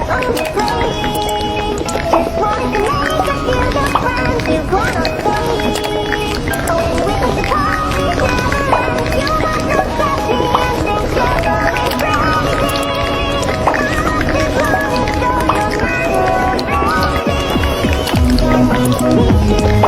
only playing. Just wanted to make us feel the friends you wanna stay. Oh, with us the party never ends. You got no sassy and things get going crazy. Not as long as though you're mine, baby.